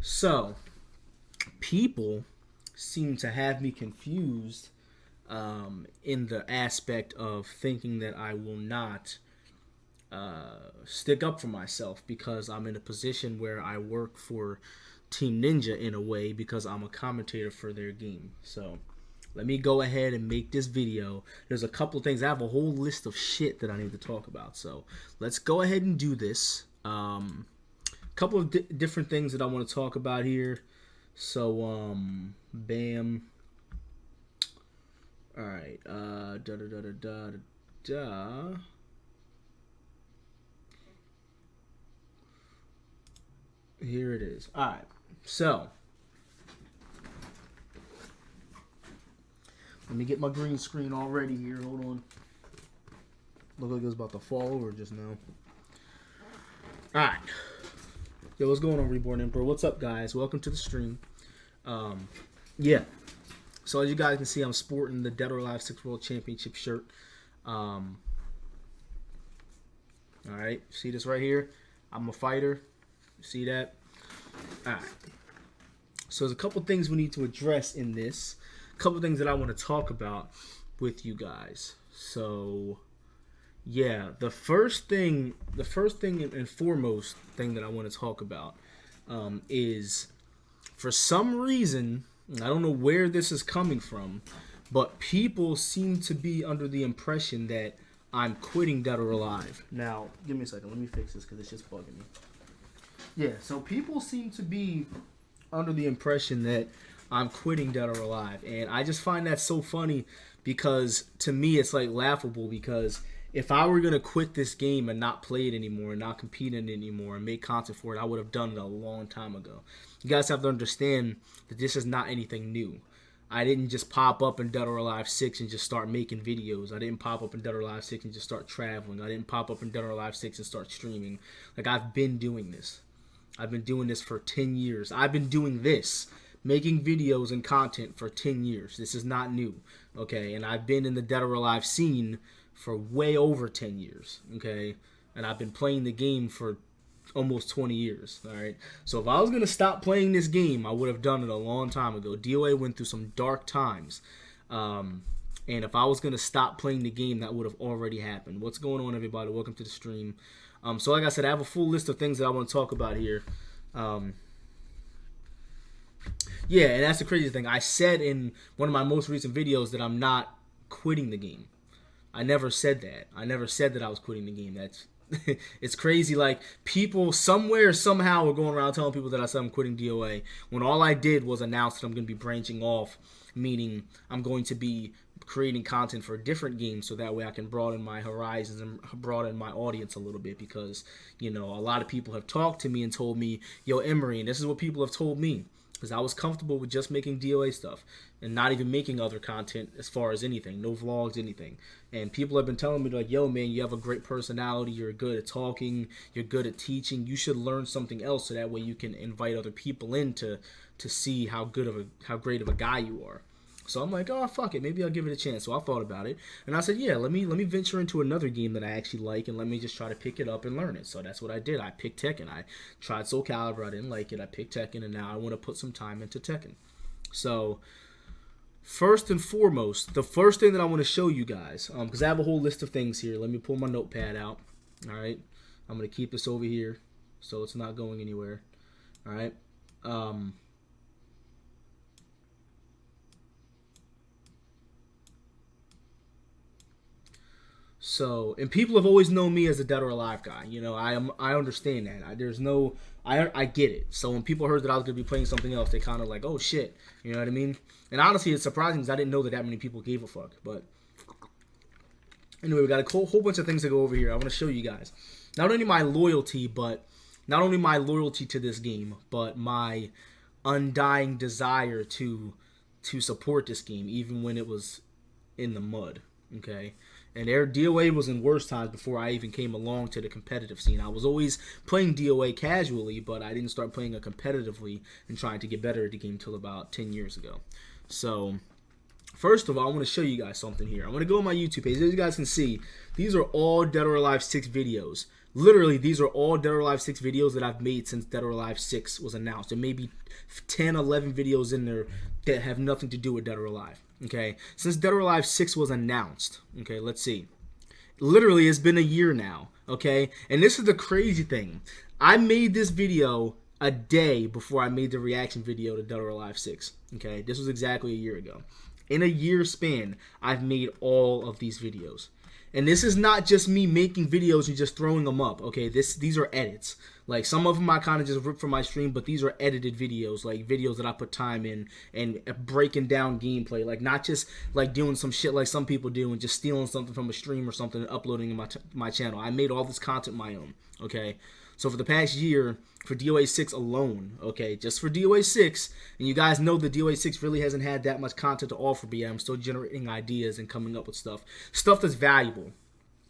So, people seem to have me confused in the aspect of thinking that I will not stick up for myself because I'm in a position where I work for Team Ninja in a way because I'm a commentator for their game. So, let me go ahead and make this video. There's a couple of things. I have a whole list of shit that I need to talk about. So, let's go ahead and do this. Couple of different things that I want to talk about here. So, bam. All right. Here it is. All right. So, let me get my green screen all ready here. Hold on. Looked like it was about to fall over just now. All right. Yo, what's going on, Reborn Emperor? What's up, guys? Welcome to the stream. Yeah. So as you guys can see, I'm sporting the Dead or Alive 6 World Championship shirt. All right. See this right here? I'm a fighter. See that? All right. So there's a couple things we need to address in this. A couple things that I want to talk about with you guys. So, yeah, the first thing and foremost thing that I want to talk about is, for some reason, I don't know where this is coming from, but people seem to be under the impression that I'm quitting Dead or Alive. Now, give me a second. Let me fix this because it's just bugging me. Yeah, so people seem to be under the impression that I'm quitting Dead or Alive, and I just find that so funny because to me it's like laughable, because if I were going to quit this game and not play it anymore and not compete in it anymore and make content for it, I would have done it a long time ago. You guys have to understand that this is not anything new. I didn't just pop up in Dead or Alive 6 and just start making videos. I didn't pop up in Dead or Alive 6 and just start traveling. I didn't pop up in Dead or Alive 6 and start streaming. Like, I've been doing this. I've been doing this for 10 years. I've been doing this, making videos and content for 10 years. This is not new, okay? And I've been in the Dead or Alive scene for way over 10 years, okay? And I've been playing the game for almost 20 years, all right? So if I was going to stop playing this game, I would have done it a long time ago. DOA went through some dark times. And if I was going to stop playing the game, that would have already happened. What's going on, everybody? Welcome to the stream. So like I said, I have a full list of things that I want to talk about here. Yeah, and that's the crazy thing. I said in one of my most recent videos that I'm not quitting the game. I never said that. I never said that I was quitting the game. That's it's crazy. Like, people somewhere, somehow are going around telling people that I said I'm quitting DOA, when all I did was announce that I'm going to be branching off, meaning I'm going to be creating content for a different game so that way I can broaden my horizons and broaden my audience a little bit, because, you know, a lot of people have talked to me and told me, yo, Emery, and this is what people have told me, because I was comfortable with just making DOA stuff and not even making other content as far as anything, no vlogs, anything. And people have been telling me, like, yo, man, you have a great personality, you're good at talking, you're good at teaching, you should learn something else so that way you can invite other people in to see how great of a guy you are. So I'm like, oh, fuck it, maybe I'll give it a chance. So I thought about it, and I said, yeah, let me venture into another game that I actually like, and let me just try to pick it up and learn it. So that's what I did. I picked Tekken. I tried Soul Calibur. I didn't like it. I picked Tekken, and now I want to put some time into Tekken. So first and foremost, the first thing that I want to show you guys, because I have a whole list of things here. Let me pull my notepad out. All right, I'm going to keep this over here so it's not going anywhere. All right. So, and people have always known me as a Dead or Alive guy. You know, I understand that. I get it. So when people heard that I was going to be playing something else, they kind of like, oh shit. You know what I mean? And honestly, it's surprising because I didn't know that many people gave a fuck. But anyway, we got a whole bunch of things to go over here. I want to show you guys not only my loyalty to this game, but my undying desire to support this game, even when it was in the mud. Okay. And their DOA was in worse times before I even came along to the competitive scene. I was always playing DOA casually, but I didn't start playing it competitively and trying to get better at the game until about 10 years ago. So, first of all, I want to show you guys something here. I'm going to go on my YouTube page. As you guys can see, these are all Dead or Alive 6 videos. Literally, these are all Dead or Alive 6 videos that I've made since Dead or Alive 6 was announced. There may be 10, 11 videos in there that have nothing to do with Dead or Alive. Okay, since Dead or Alive 6 was announced. Okay, let's see. Literally, it's been a year now. Okay, and this is the crazy thing. I made this video a day before I made the reaction video to Dead or Alive 6. Okay, this was exactly a year ago. In a year span, I've made all of these videos. And this is not just me making videos and just throwing them up, okay? These are edits. Like, some of them I kind of just rip from my stream, but these are edited videos, like videos that I put time in and breaking down gameplay. Like, not just, like, doing some shit like some people do and just stealing something from a stream or something and uploading in my channel. I made all this content my own, okay? So for the past year, for DOA 6 alone, okay, just for DOA 6, and you guys know that DOA 6 really hasn't had that much content to offer, but yeah, I'm still generating ideas and coming up with stuff that's valuable,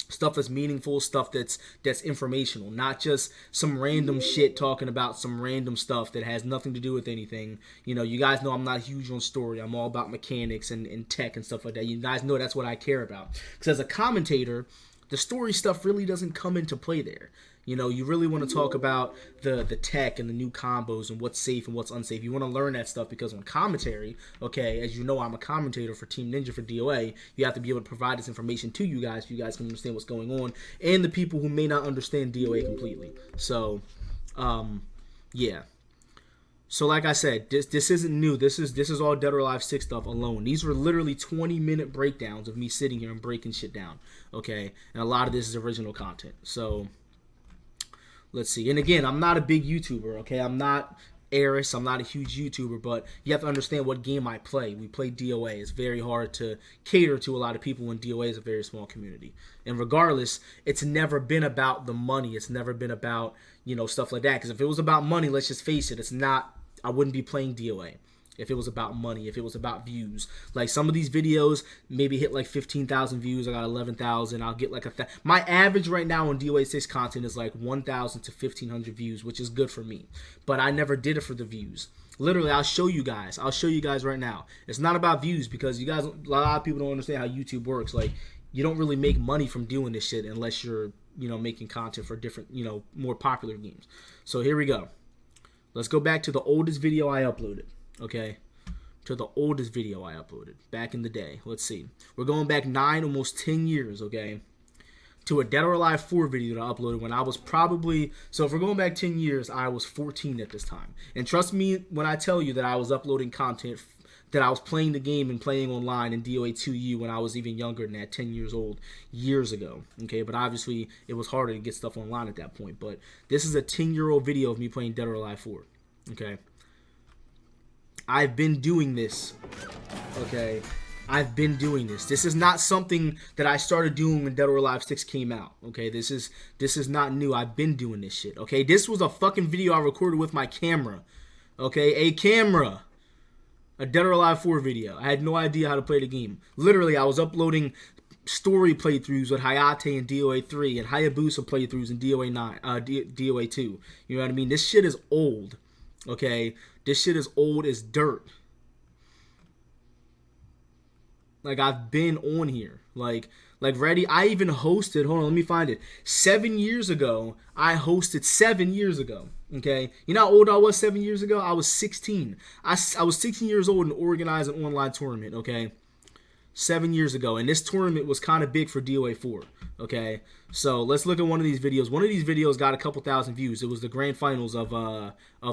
stuff that's meaningful, stuff that's informational, not just some random shit talking about some random stuff that has nothing to do with anything. You know, you guys know I'm not huge on story. I'm all about mechanics and tech and stuff like that. You guys know that's what I care about. Because as a commentator, the story stuff really doesn't come into play there. You know, you really want to talk about the tech and the new combos and what's safe and what's unsafe. You want to learn that stuff because on commentary, okay, as you know, I'm a commentator for Team Ninja for DOA. You have to be able to provide this information to you guys so you guys can understand what's going on and the people who may not understand DOA completely. So, yeah. So like I said, this isn't new. This is all Dead or Alive 6 stuff alone. These were literally 20-minute breakdowns of me sitting here and breaking shit down, okay? And a lot of this is original content. So let's see. And again, I'm not a big YouTuber, okay? I'm not Eris. I'm not a huge YouTuber, but you have to understand what game I play. We play DOA. It's very hard to cater to a lot of people when DOA is a very small community. And regardless, it's never been about the money. It's never been about, you know, stuff like that. Because if it was about money, let's just face it, it's not, I wouldn't be playing DOA. If it was about money, if it was about views. Like some of these videos maybe hit like 15,000 views. I got 11,000. I'll get like my average right now on DOA 6 content is like 1,000 to 1,500 views, which is good for me. But I never did it for the views. Literally, I'll show you guys. I'll show you guys right now. It's not about views because you guys, a lot of people don't understand how YouTube works. Like, you don't really make money from doing this shit unless you're, you know, making content for different, you know, more popular games. So here we go. Let's go back to the oldest video I uploaded. Okay, to the oldest video I uploaded back in the day. Let's see. We're going back 9, almost 10 years, okay, to a Dead or Alive 4 video that I uploaded when I was probably, so if we're going back 10 years, I was 14 at this time. And trust me when I tell you that I was uploading content, that I was playing the game and playing online in DOA 2U when I was even younger than that, 10 years old, years ago, okay? But obviously, it was harder to get stuff online at that point. But this is a 10-year-old video of me playing Dead or Alive 4, okay? I've been doing this, okay? I've been doing this. This is not something that I started doing when Dead or Alive 6 came out, okay? This is not new. I've been doing this shit, okay? This was a fucking video I recorded with my camera, okay? A camera. A Dead or Alive 4 video. I had no idea how to play the game. Literally, I was uploading story playthroughs with Hayate in DOA 3 and Hayabusa playthroughs in DOA 9, DOA 2. You know what I mean? This shit is old, okay? This shit is old as dirt. Like, I've been on here. Like ready. I even hosted, hold on, let me find it. 7 years ago, I hosted 7 years ago. Okay? You know how old I was 7 years ago? I was 16. I was 16 years old and organized an online tournament, okay? 7 years ago. And this tournament was kind of big for DOA 4. Okay? So let's look at one of these videos. One of these videos got a couple thousand views. It was the grand finals of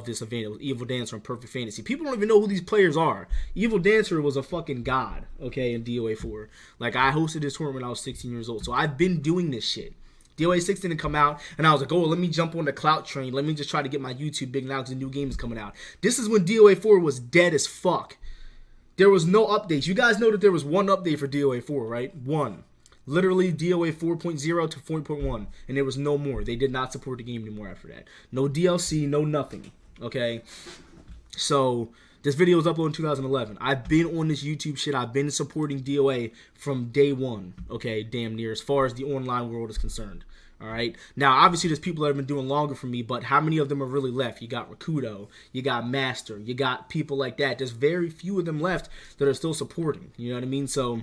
this event. It was Evil Dancer and Perfect Fantasy. People don't even know who these players are. Evil Dancer was a fucking god, okay, in DOA 4. Like, I hosted this tournament when I was 16 years old. So I've been doing this shit. DOA 6 didn't come out, and I was like, oh, let me jump on the clout train. Let me just try to get my YouTube big now because the new game is coming out. This is when DOA 4 was dead as fuck. There was no updates. You guys know that there was one update for DOA 4, right? One. Literally DOA 4.0 to 4.1, and there was no more. They did not support the game anymore after that. No DLC, no nothing, okay? So, this video was uploaded in 2011. I've been on this YouTube shit. I've been supporting DOA from day one, okay, damn near, as far as the online world is concerned. All right. Now, obviously, there's people that have been doing longer for me, but how many of them are really left? You got Rikuto, you got Master, you got people like that. There's very few of them left that are still supporting. You know what I mean? So,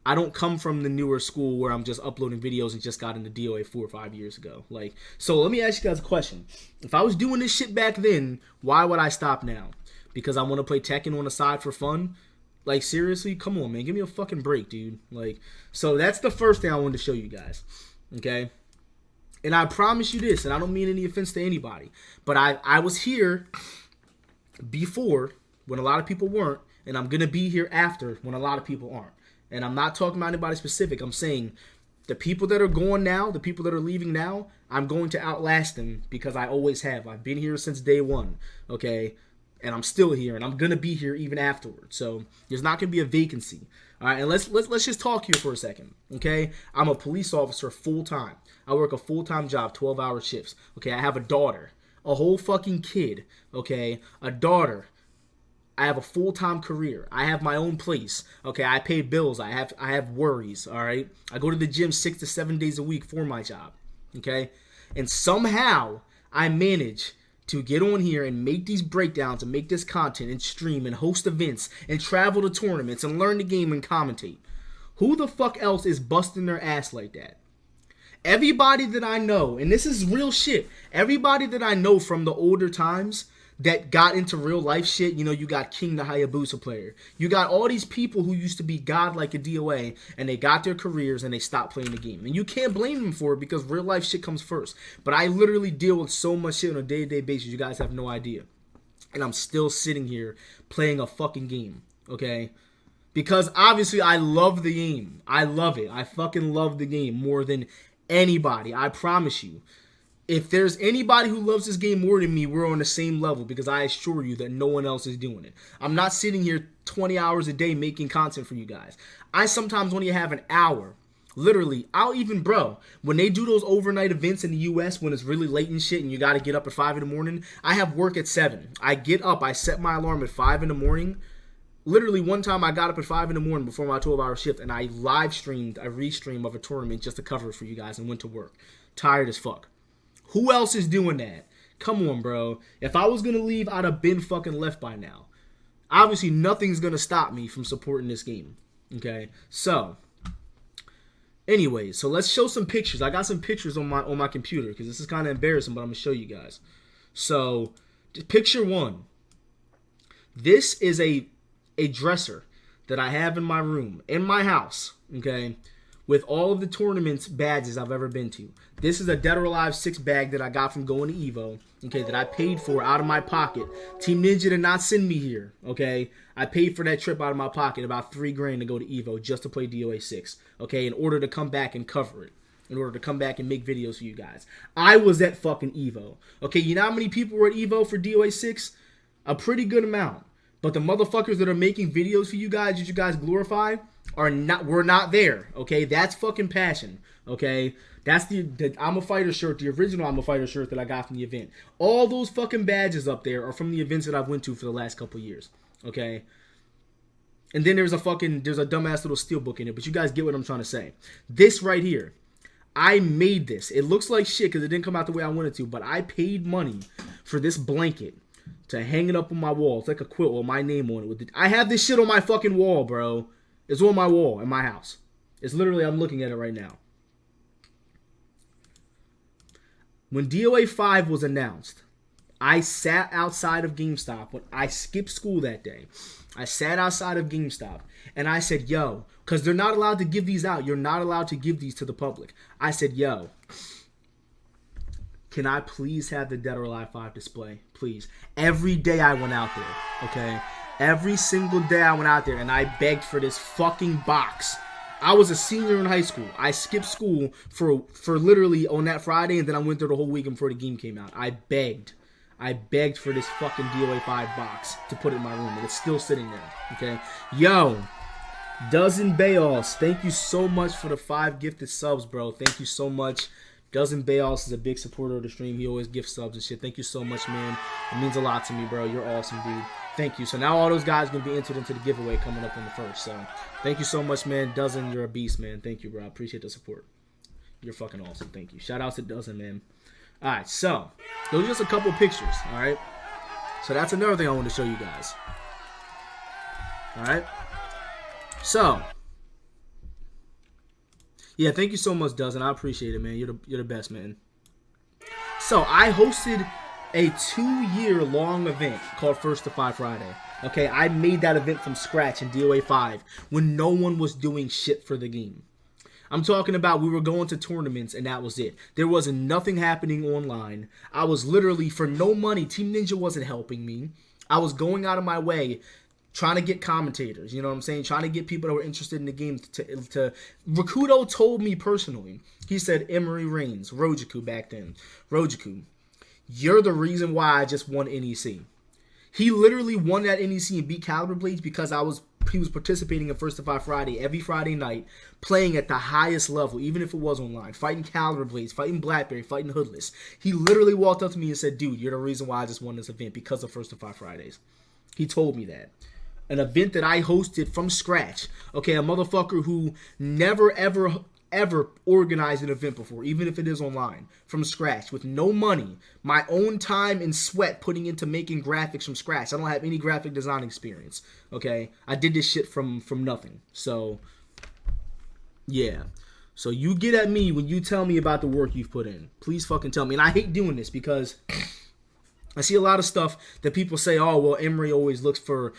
I don't come from the newer school where I'm just uploading videos and just got into DOA 4 or 5 years ago. Like, so let me ask you guys a question. If I was doing this shit back then, why would I stop now? Because I want to play Tekken on the side for fun? Like, seriously? Come on, man. Give me a fucking break, dude. Like, so that's the first thing I wanted to show you guys. Okay? And I promise you this, and I don't mean any offense to anybody, but I was here before when a lot of people weren't, and I'm going to be here after when a lot of people aren't. And I'm not talking about anybody specific. I'm saying the people that are going now, the people that are leaving now, I'm going to outlast them because I always have. I've been here since day one, okay? And I'm still here, and I'm going to be here even afterwards. So there's not going to be a vacancy. All right, and let's just talk here for a second, okay? I'm a police officer full-time. I work a full-time job, 12-hour shifts, okay? I have a daughter, a whole fucking kid, okay? A daughter. I have a full-time career. I have my own place, okay? I pay bills. I have worries, all right? I go to the gym 6 to 7 days a week for my job, okay? And somehow I manage to get on here and make these breakdowns and make this content and stream and host events and travel to tournaments and learn the game and commentate. Who the fuck else is busting their ass like that? Everybody that I know, and this is real shit, everybody that I know from the older times that got into real life shit, you know, you got King the Hayabusa player. You got all these people who used to be godlike a DOA, and they got their careers and they stopped playing the game. And you can't blame them for it because real life shit comes first. But I literally deal with so much shit on a day-to-day basis, you guys have no idea. And I'm still sitting here playing a fucking game, okay? Because obviously I love the game. I love it. I fucking love the game more than anybody. I promise you. If there's anybody who loves this game more than me, we're on the same level because I assure you that no one else is doing it. I'm not sitting here 20 hours a day making content for you guys. I sometimes only have an hour. Literally, when they do those overnight events in the U.S. when it's really late and shit and you got to get up at 5 in the morning, I have work at 7. I get up, I set my alarm at 5 in the morning. Literally, one time I got up at 5 in the morning before my 12-hour shift and I live-streamed a restream of a tournament just to cover it for you guys and went to work. Tired as fuck. Who else is doing that? Come on, bro. If I was going to leave, I'd have been fucking left by now. Obviously, nothing's going to stop me from supporting this game. Okay? So, anyways, so let's show some pictures. I got some pictures on my computer because this is kind of embarrassing, but I'm going to show you guys. So, picture one. This is a dresser that I have in my room, in my house, okay, with all of the tournaments badges I've ever been to. This is a Dead or Alive 6 bag that I got from going to Evo, okay, that I paid for out of my pocket. Team Ninja did not send me here, okay? I paid for that trip out of my pocket, about $3,000 to go to Evo just to play DOA 6, okay, in order to come back and cover it, in order to come back and make videos for you guys. I was at fucking Evo, okay? You know how many people were at Evo for DOA 6? A pretty good amount. But the motherfuckers that are making videos for you guys that you guys glorify were not there, okay? That's fucking passion, okay? That's the I'm a Fighter shirt, the original I'm a Fighter shirt that I got from the event. All those fucking badges up there are from the events that I've went to for the last couple years, okay? And then there's a dumbass little steelbook in it, but you guys get what I'm trying to say. This right here, I made this. It looks like shit because it didn't come out the way I wanted to, but I paid money for this blanket to hang it up on my wall. It's like a quilt with my name on it. I have this shit on my fucking wall, bro. It's on my wall in my house. It's literally, I'm looking at it right now. When DOA 5 was announced, I sat outside of GameStop. When I skipped school that day, I sat outside of GameStop and I said, yo, because they're not allowed to give these out. You're not allowed to give these to the public. I said, yo, can I please have the Dead or Alive 5 display? Please. Every day I went out there, okay? Every single day I went out there and I begged for this fucking box. I was a senior in high school. I skipped school for literally on that Friday, and then I went there the whole weekend before the game came out. I begged for this fucking DOA 5 box to put in my room, and it's still sitting there, okay? Yo, Dozen Bayos, thank you so much for the 5 gifted subs, bro. Thank you so much. Dozen Bayos is a big supporter of the stream. He always gifts subs and shit. Thank you so much, man. It means a lot to me, bro. You're awesome, dude. Thank you. So now all those guys are going to be entered into the giveaway coming up on the 1st. So thank you so much, man. Dozen, you're a beast, man. Thank you, bro. I appreciate the support. You're fucking awesome. Thank you. Shout out to Dozen, man. All right, so those are just a couple pictures, all right? So that's another thing I want to show you guys. All right? So Yeah, thank you so much, Dozen. I appreciate it, man. You're the best, man. So I hosted a 2-year long event called First to 5 Friday. Okay, I made that event from scratch in DOA 5 when no one was doing shit for the game. I'm talking about we were going to tournaments and that was it. There wasn't nothing happening online. I was literally, for no money, Team Ninja wasn't helping me. I was going out of my way trying to get commentators, you know what I'm saying? Trying to get people that were interested in the game to Rikuto told me personally. He said, EmeryReigns, Rojiku back then. Rojiku, you're the reason why I just won NEC. He literally won that NEC and beat Caliber Blades because he was participating in First to 5 Friday every Friday night, playing at the highest level, even if it was online, fighting Caliber Blades, fighting Blackberry, fighting Hoodless. He literally walked up to me and said, dude, you're the reason why I just won this event because of First to 5 Fridays. He told me that. An event that I hosted from scratch. Okay, a motherfucker who never, ever organized an event before, even if it is online, from scratch, with no money, my own time and sweat putting into making graphics from scratch. I don't have any graphic design experience, okay? I did this shit from nothing. So, yeah. So you get at me when you tell me about the work you've put in. Please fucking tell me. And I hate doing this because I see a lot of stuff that people say, oh, well, Emery always looks for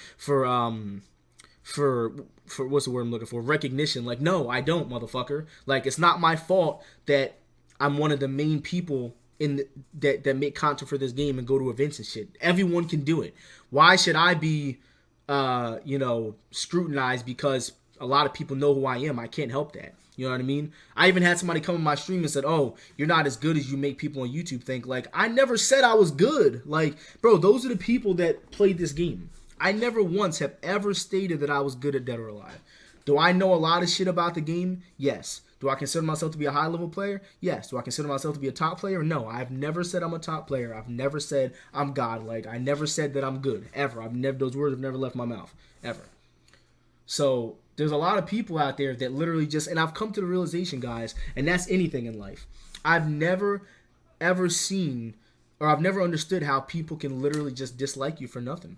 what's the word I'm looking for? Recognition. Like, no, I don't, motherfucker. Like, it's not my fault that I'm one of the main people that make content for this game and go to events and shit. Everyone can do it. Why should I be, scrutinized because a lot of people know who I am? I can't help that. You know what I mean? I even had somebody come in my stream and said, oh, you're not as good as you make people on YouTube think. Like, I never said I was good. Like, bro, those are the people that played this game. I never once have ever stated that I was good at Dead or Alive. Do I know a lot of shit about the game? Yes. Do I consider myself to be a high-level player? Yes. Do I consider myself to be a top player? No. I've never said I'm a top player. I've never said I'm godlike. I never said that I'm good, ever. Those words have never left my mouth, ever. So there's a lot of people out there that literally just, and I've come to the realization, guys, and that's anything in life. I've never, ever seen, or I've never understood how people can literally just dislike you for nothing.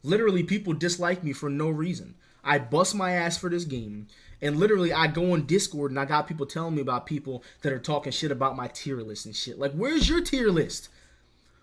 Literally, people dislike me for no reason. I bust my ass for this game, and literally, I go on Discord, and I got people telling me about people that are talking shit about my tier list and shit. Like, where's your tier list?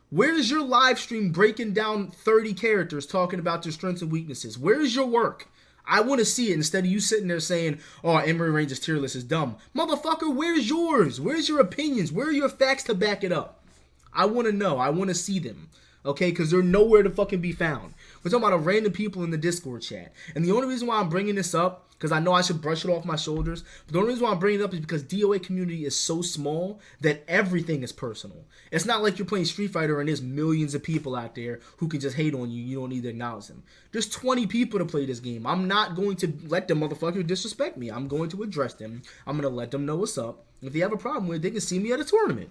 Where's your live stream breaking down 30 characters talking about their strengths and weaknesses? Where's your work? I want to see it instead of you sitting there saying, oh, EmeryReigns' tier list is dumb. Motherfucker, where's yours? Where's your opinions? Where are your facts to back it up? I want to know. I want to see them. Okay, because they're nowhere to fucking be found. We're talking about random people in the Discord chat. And the only reason why I'm bringing this up, because I know I should brush it off my shoulders, but the only reason why I'm bringing it up is because DOA community is so small that everything is personal. It's not like you're playing Street Fighter and there's millions of people out there who can just hate on you. You don't need to acknowledge them. There's 20 people to play this game. I'm not going to let them motherfucker disrespect me. I'm going to address them. I'm going to let them know what's up. If they have a problem with it, they can see me at a tournament.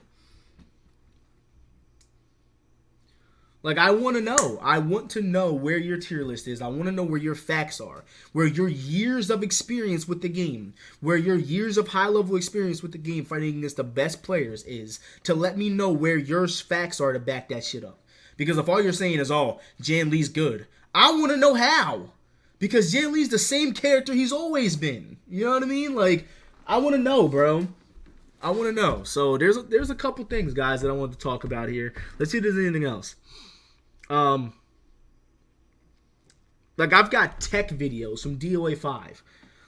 Like, I want to know. I want to know where your tier list is. I want to know where your facts are. Where your years of experience with the game. Where your years of high-level experience with the game fighting against the best players is. To let me know where your facts are to back that shit up. Because if all you're saying is, oh, Jan Lee's good. I want to know how. Because Jan Lee's the same character he's always been. You know what I mean? Like, I want to know, bro. I want to know. So, there's a couple things, guys, that I want to talk about here. Let's see if there's anything else. Like, I've got tech videos from DOA 5.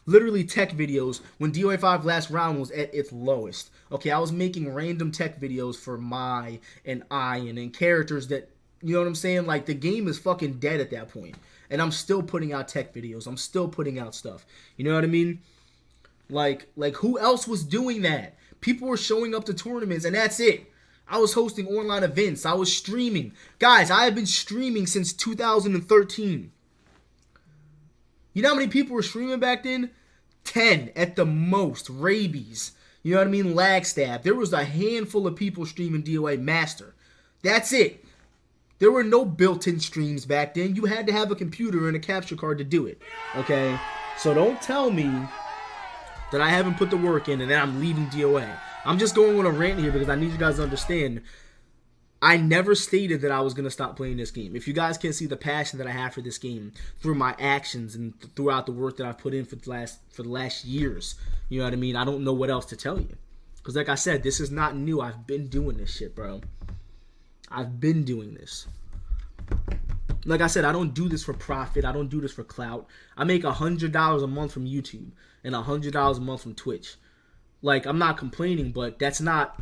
Literally tech videos when DOA 5 last round was at its lowest. Okay, I was making random tech videos for Mai and Ian and characters that, you know what I'm saying? Like, the game is fucking dead at that point. And I'm still putting out tech videos. I'm still putting out stuff. You know what I mean? Like who else was doing that? People were showing up to tournaments and that's it. I was hosting online events. I was streaming. Guys, I have been streaming since 2013. You know how many people were streaming back then? 10 at the most. Rabies. You know what I mean? Lagstab. There was a handful of people streaming DOA Master. That's it. There were no built-in streams back then. You had to have a computer and a capture card to do it. Okay? So don't tell me that I haven't put the work in and then I'm leaving DOA. I'm just going on a rant here because I need you guys to understand I never stated that I was going to stop playing this game. If you guys can't see the passion that I have for this game through my actions and throughout the work that I've put in for the last years, you know what I mean? I don't know what else to tell you. Because like I said, this is not new. I've been doing this shit, bro. I've been doing this. Like I said, I don't do this for profit. I don't do this for clout. I make $100 a month from YouTube and $100 a month from Twitch. Like, I'm not complaining, but that's not...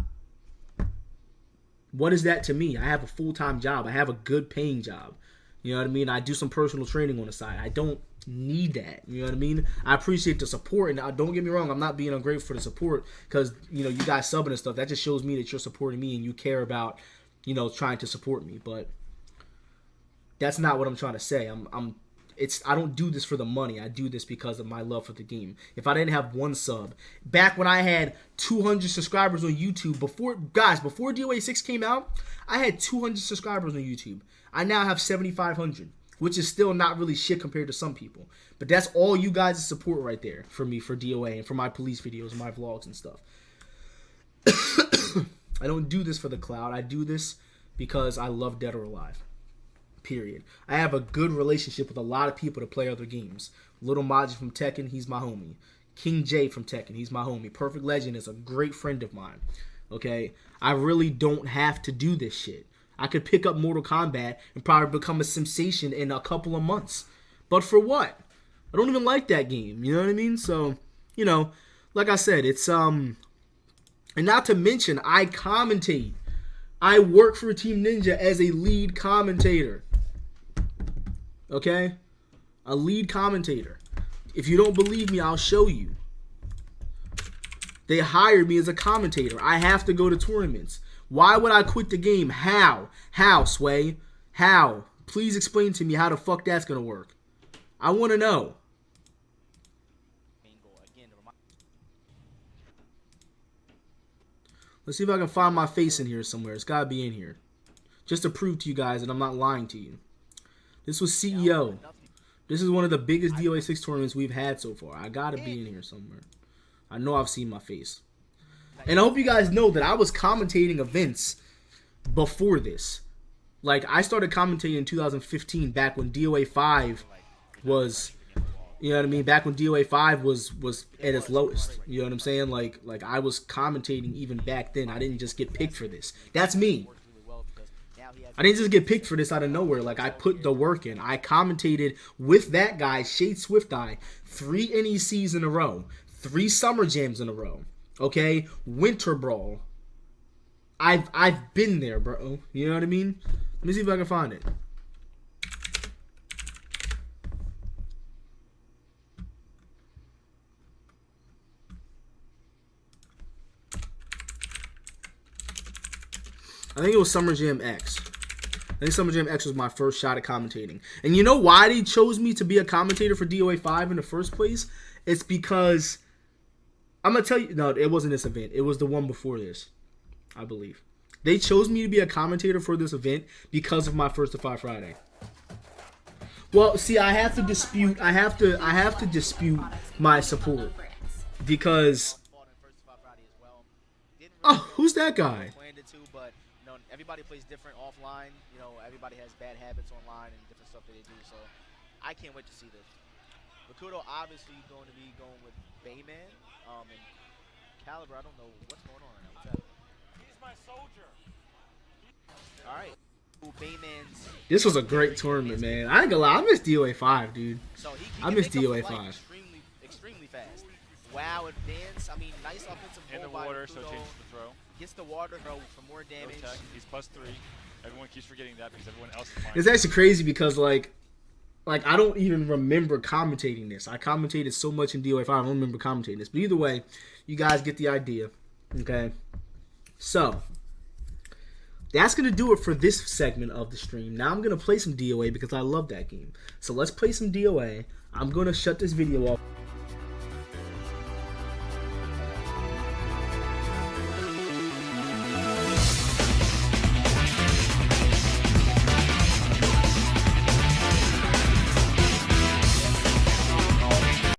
What is that to me? I have a full-time job. I have a good paying job. You know what I mean? I do some personal training on the side. I don't need that. You know what I mean? I appreciate the support. And don't get me wrong, I'm not being ungrateful for the support because, you know, you guys subbing and stuff. That just shows me that you're supporting me and you care about, you know, trying to support me. But that's not what I'm trying to say. I don't do this for the money. I do this because of my love for the game. If I didn't have one sub, back when I had 200 subscribers on YouTube, before DOA 6 came out, I had 200 subscribers on YouTube. I now have 7,500, which is still not really shit compared to some people. But that's all you guys' support right there for me, for DOA, and for my police videos and my vlogs and stuff. I don't do this for the clout. I do this because I love Dead or Alive. Period. I have a good relationship with a lot of people to play other games. Little Maji from Tekken, he's my homie. King J from Tekken, he's my homie. Perfect Legend is a great friend of mine. Okay? I really don't have to do this shit. I could pick up Mortal Kombat and probably become a sensation in a couple of months. But for what? I don't even like that game. You know what I mean? So, you know, like I said, it's and not to mention I commentate. I work for Team Ninja as a lead commentator. Okay? A lead commentator. If you don't believe me, I'll show you. They hired me as a commentator. I have to go to tournaments. Why would I quit the game? How? How, Sway? How? Please explain to me how the fuck that's gonna work. I want to know. Let's see if I can find my face in here somewhere. It's gotta be in here. Just to prove to you guys that I'm not lying to you. This was CEO. This is one of the biggest DOA 6 tournaments we've had so far. I gotta be in here somewhere. I know I've seen my face. And I hope you guys know that I was commentating events before this. Like, I started commentating in 2015, back when DOA 5 was, you know what I mean? Back when DOA 5 was at its lowest. You know what I'm saying? Like I was commentating even back then. I didn't just get picked for this. That's me. I didn't just get picked for this out of nowhere. Like, I put the work in. I commentated with that guy, Shade Swift Eye, 3 NECs in a row, 3 Summer Jams in a row. Okay? Winter Brawl. I've been there, bro. You know what I mean? Let me see if I can find it. I think it was Summer Jam X. I think Summer Jam X was my first shot at commentating. And you know why they chose me to be a commentator for DOA 5 in the first place? It's because, I'm going to tell you, no, it wasn't this event. It was the one before this, I believe. They chose me to be a commentator for this event because of my First to 5 Friday. Well, see, I have to dispute my support. Because, oh, who's that guy? Everybody plays different offline. You know, everybody has bad habits online and different stuff that they do. So I can't wait to see this. Rikuto obviously going to be going with Bayman. And Caliber, I don't know what's going on right now. What's happening? He's my soldier. All right. Bayman's. This was a great tournament, man. I ain't gonna lie. I miss DOA 5, dude. So I miss DOA 5. Extremely fast. Wow, advance. I mean, nice offensive in the ball water, by so changes the throw. Gets the water throw for more damage. He's +3. Everyone keeps forgetting that because everyone else is fine. It's actually crazy because like I don't even remember commentating this. I commentated so much in DOA 5, I don't remember commentating this. But either way, you guys get the idea. Okay. So that's gonna do it for this segment of the stream. Now I'm gonna play some DOA because I love that game. So let's play some DOA. I'm gonna shut this video off.